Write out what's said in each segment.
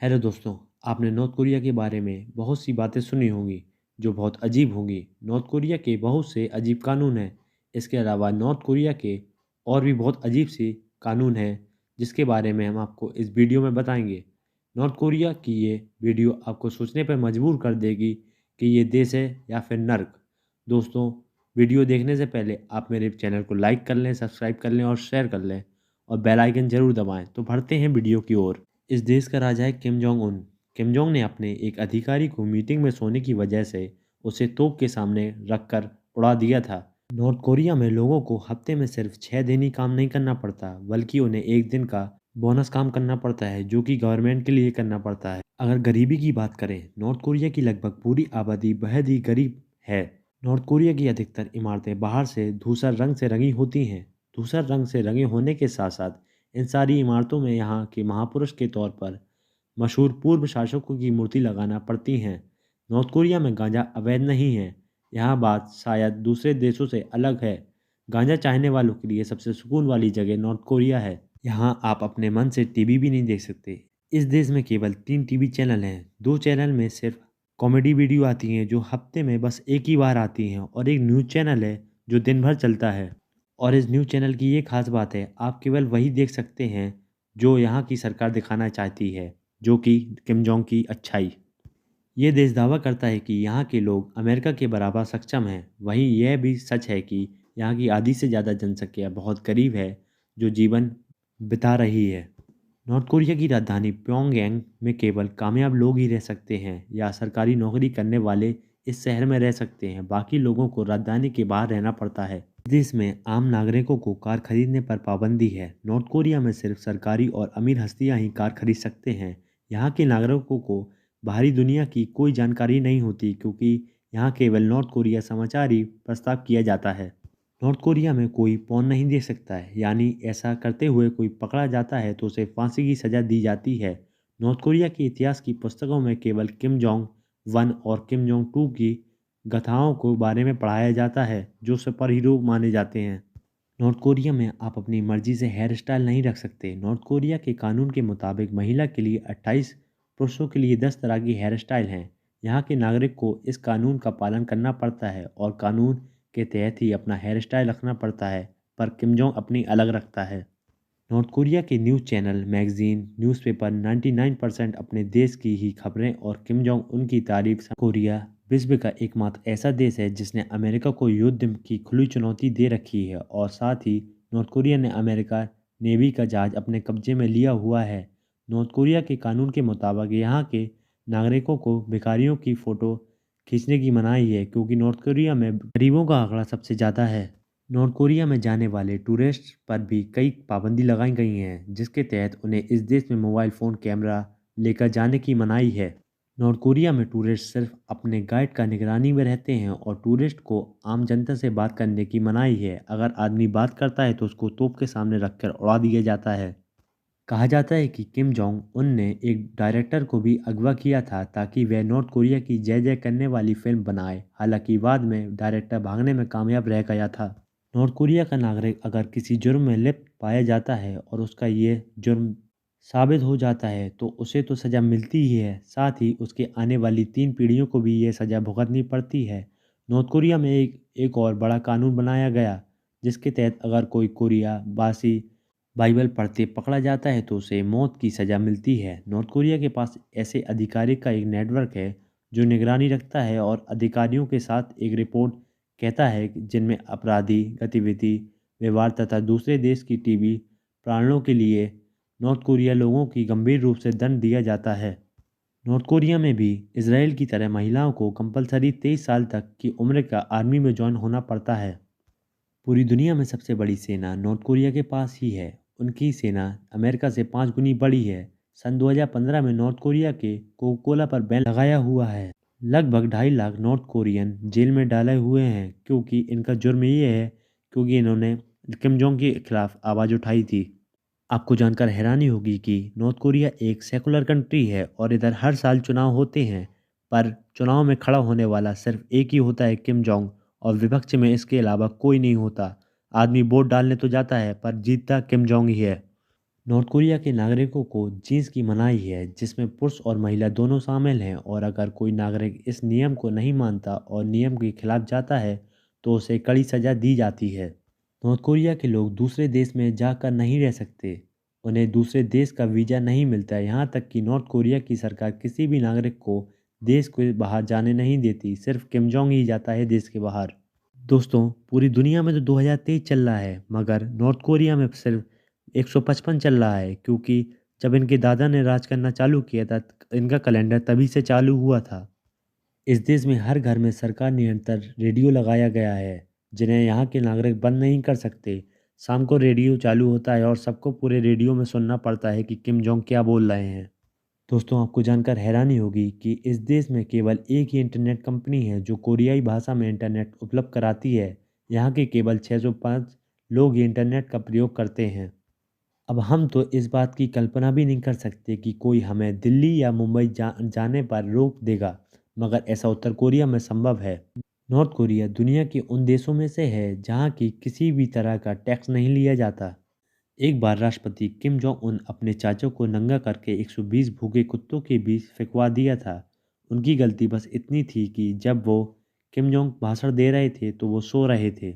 Hello दोस्तों, आपने north Korea के बारे में बहुत सी बातें सुनी होंगी जो बहुत अजीब होंगी। नॉर्थ कोरिया के बहुत से अजीब कानून हैं। इसके अलावा नॉर्थ कोरिया के और भी बहुत अजीब सी कानून हैं जिसके बारे में हम आपको इस वीडियो में बताएंगे। नॉर्थ कोरिया की ये वीडियो आपको सोचने पर मजबूर कर देगी कि ये देश है या फिर नर्क। दोस्तों, वीडियो देखने से पहले आप मेरे चैनल को लाइक कर लें, सब्सक्राइब कर लें और शेयर कर लें और बेल आइकन जरूर दबाएं। तो बढ़ते हैं वीडियो की ओर। इस देश का राजा है Kim Jong Un. Kim Jong ने अपने एक अधिकारी को मीटिंग में सोने की वजह से उसे तोप के सामने रखकर उड़ा दिया था। नॉर्थ कोरिया में लोगों को हफ्ते में सिर्फ 6 दिन ही काम नहीं करना पड़ता, बल्कि उन्हें एक दिन का बोनस काम करना पड़ता है जो कि गवर्नमेंट के लिए करना पड़ता है। अगर गरीबी की बात करें, नॉर्थ कोरिया की लगभग पूरी आबादी बेहद ही गरीब है। नॉर्थ कोरिया की अधिकतर इमारतें बाहर से धूसर रंग से रंगी होती हैं। धूसर रंग से रंगे होने के साथ साथ इन सारी इमारतों में यहाँ के महापुरुष के तौर पर मशहूर पूर्व शासकों की मूर्ति लगाना पड़ती हैं। नॉर्थ कोरिया में गांजा अवैध नहीं है। यहाँ बात शायद दूसरे देशों से अलग है। गांजा चाहने वालों के लिए सबसे सुकून वाली जगह नॉर्थ कोरिया है। यहाँ आप अपने मन से टीवी भी नहीं देख सकते। इस देश में केवल 3 टीवी चैनल हैं। 2 चैनल में सिर्फ कॉमेडी वीडियो आती हैं जो हफ्ते में बस एक ही बार आती हैं, और एक न्यूज़ चैनल है जो दिन भर चलता है। और इस न्यूज़ चैनल की ये खास बात है, आप केवल वही देख सकते हैं जो यहाँ की सरकार दिखाना चाहती है, जो कि किम जोंग की अच्छाई। ये देश दावा करता है कि यहाँ के लोग अमेरिका के बराबर सक्षम हैं। वहीं यह भी सच है कि यहाँ की आधी से ज़्यादा जनसंख्या बहुत गरीब है जो जीवन बिता रही है। नॉर्थ कोरिया की राजधानी प्योंगयांग में केवल कामयाब लोग ही रह सकते हैं या सरकारी नौकरी करने वाले इस शहर में रह सकते हैं। बाकी लोगों को राजधानी के बाहर रहना पड़ता है। देश में आम नागरिकों को कार खरीदने पर पाबंदी है। नॉर्थ कोरिया में सिर्फ सरकारी और अमीर हस्तियां ही कार खरीद सकते हैं। यहाँ के नागरिकों को बाहरी दुनिया की कोई जानकारी नहीं होती, क्योंकि यहाँ केवल नॉर्थ कोरिया समाचार ही प्रस्ताव किया जाता है। नॉर्थ कोरिया में कोई पौन नहीं दे सकता है, यानी ऐसा करते हुए कोई पकड़ा जाता है तो उसे फांसी की सज़ा दी जाती है। नॉर्थ कोरिया के इतिहास की पुस्तकों में केवल किम जोंग वन और किम जोंग टू की गाथाओं को बारे में पढ़ाया जाता है जो सुपर हीरो माने जाते हैं। नॉर्थ कोरिया में आप अपनी मर्जी से हेयर स्टाइल नहीं रख सकते। नॉर्थ कोरिया के कानून के मुताबिक महिला के लिए 28, पुरुषों के लिए 10 तरह की हेयर स्टाइल हैं। यहाँ के नागरिक को इस कानून का पालन करना पड़ता है और कानून के तहत ही अपना हेयर स्टाइल रखना पड़ता है, पर किम जोंग अपनी अलग रखता है। नॉर्थ कोरिया के न्यूज़ चैनल, मैगजीन, न्यूज़पेपर 99% अपने देश की ही खबरें और किम जोंग उन की तारीफ। कोरिया विश्व का एकमात्र ऐसा देश है जिसने अमेरिका को युद्ध की खुली चुनौती दे रखी है, और साथ ही नॉर्थ कोरिया ने अमेरिका नेवी का जहाज अपने कब्जे में लिया हुआ है। नॉर्थ कोरिया के कानून के मुताबिक यहाँ के नागरिकों को भिखारियों की फ़ोटो खींचने की मनाही है, क्योंकि नॉर्थ कोरिया में गरीबों का आंकड़ा सबसे ज़्यादा है। नॉर्थ कोरिया में जाने वाले टूरिस्ट पर भी कई पाबंदी लगाई गई हैं, जिसके तहत उन्हें इस देश में मोबाइल फ़ोन कैमरा लेकर जाने की मनाही है। नॉर्थ कोरिया में टूरिस्ट सिर्फ अपने गाइड का निगरानी में रहते हैं और टूरिस्ट को आम जनता से बात करने की मनाही है। अगर आदमी बात करता है तो उसको तोप के सामने रखकर उड़ा दिया जाता है। कहा जाता है कि किम जोंग उन ने एक डायरेक्टर को भी अगवा किया था ताकि वह नॉर्थ कोरिया की जय जय करने वाली फिल्म बनाए। हालांकि बाद में डायरेक्टर भागने में कामयाब रह गया था। नॉर्थ कोरिया का नागरिक अगर किसी जुर्म में लिप्त पाया जाता है और उसका ये जुर्म साबित हो जाता है तो उसे तो सज़ा मिलती ही है, साथ ही उसके आने वाली 3 पीढ़ियों को भी ये सज़ा भुगतनी पड़ती है। नॉर्थ कोरिया में एक और बड़ा कानून बनाया गया, जिसके तहत अगर कोई कोरिया बासी बाइबल पढ़ते पकड़ा जाता है तो उसे मौत की सज़ा मिलती है। नॉर्थ कोरिया के पास ऐसे अधिकारी का एक नेटवर्क है जो निगरानी रखता है और अधिकारियों के साथ एक रिपोर्ट कहता है जिनमें अपराधी गतिविधि, व्यवहार तथा दूसरे देश की टीवी प्रमाणों के लिए नॉर्थ कोरिया लोगों की गंभीर रूप से दंड दिया जाता है। नॉर्थ कोरिया में भी इसराइल की तरह महिलाओं को कंपलसरी 23 साल तक की उम्र का आर्मी में ज्वाइन होना पड़ता है। पूरी दुनिया में सबसे बड़ी सेना नॉर्थ कोरिया के पास ही है। उनकी सेना अमेरिका से 5 गुनी बड़ी है। सन 2015 में नॉर्थ कोरिया के कोका कोला पर बैन लगाया हुआ है। लगभग 2.5 लाख नॉर्थ कोरियन जेल में डाले हुए हैं, क्योंकि इनका जुर्म ये है क्योंकि इन्होंने किम जोंग के खिलाफ आवाज़ उठाई थी। आपको जानकर हैरानी होगी कि नॉर्थ कोरिया एक सेकुलर कंट्री है और इधर हर साल चुनाव होते हैं, पर चुनाव में खड़ा होने वाला सिर्फ एक ही होता है, किम जोंग, और विपक्ष में इसके अलावा कोई नहीं होता। आदमी वोट डालने तो जाता है पर जीतता किम जोंग ही है। नॉर्थ कोरिया के नागरिकों को जींस की मनाही है, जिसमें पुरुष और महिला दोनों शामिल हैं, और अगर कोई नागरिक इस नियम को नहीं मानता और नियम के खिलाफ जाता है तो उसे कड़ी सज़ा दी जाती है। नॉर्थ कोरिया के लोग दूसरे देश में जाकर नहीं रह सकते। उन्हें दूसरे देश का वीज़ा नहीं मिलता है। यहाँ तक कि नॉर्थ कोरिया की सरकार किसी भी नागरिक को देश के बाहर जाने नहीं देती। सिर्फ किम जोंग ही जाता है देश के बाहर। दोस्तों, पूरी दुनिया में तो 2023 चल रहा है, मगर नॉर्थ कोरिया में सिर्फ 155 चल रहा है, क्योंकि जब इनके दादा ने राज करना चालू किया था, इनका कैलेंडर तभी से चालू हुआ था। इस देश में हर घर में सरकार निरंतर रेडियो लगाया गया है, जिन्हें यहाँ के नागरिक बंद नहीं कर सकते। शाम को रेडियो चालू होता है और सबको पूरे रेडियो में सुनना पड़ता है कि किम जोंग क्या बोल रहे हैं। दोस्तों, आपको जानकर हैरानी होगी कि इस देश में केवल एक ही इंटरनेट कंपनी है जो कोरियाई भाषा में इंटरनेट उपलब्ध कराती है। यहाँ के केवल 605 लोग ही इंटरनेट का प्रयोग करते हैं। अब हम तो इस बात की कल्पना भी नहीं कर सकते कि कोई हमें दिल्ली या मुंबई जाने पर रोक देगा, मगर ऐसा उत्तर कोरिया में संभव है। नॉर्थ कोरिया दुनिया के उन देशों में से है जहाँ की किसी भी तरह का टैक्स नहीं लिया जाता। एक बार राष्ट्रपति किम जोंग उन अपने चाचा को नंगा करके 120 भूखे कुत्तों के बीच फेंकवा दिया था। उनकी गलती बस इतनी थी कि जब वो किम जोंग भाषण दे रहे थे तो वो सो रहे थे।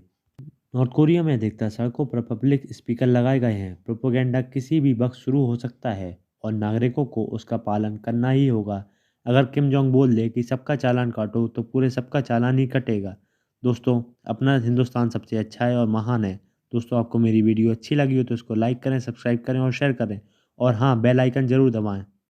नॉर्थ कोरिया में अधिकतर सड़कों पर पब्लिक स्पीकर लगाए गए हैं। प्रोपेगेंडा किसी भी वक्त शुरू हो सकता है और नागरिकों को उसका पालन करना ही होगा। अगर किम जोंग बोल दे कि सबका चालान काटो तो पूरे सबका चालान ही कटेगा। दोस्तों, अपना हिंदुस्तान सबसे अच्छा है और महान है। दोस्तों, आपको मेरी वीडियो अच्छी लगी हो तो इसको लाइक करें, सब्सक्राइब करें और शेयर करें। और हाँ, बेल आइकन ज़रूर दबाएं।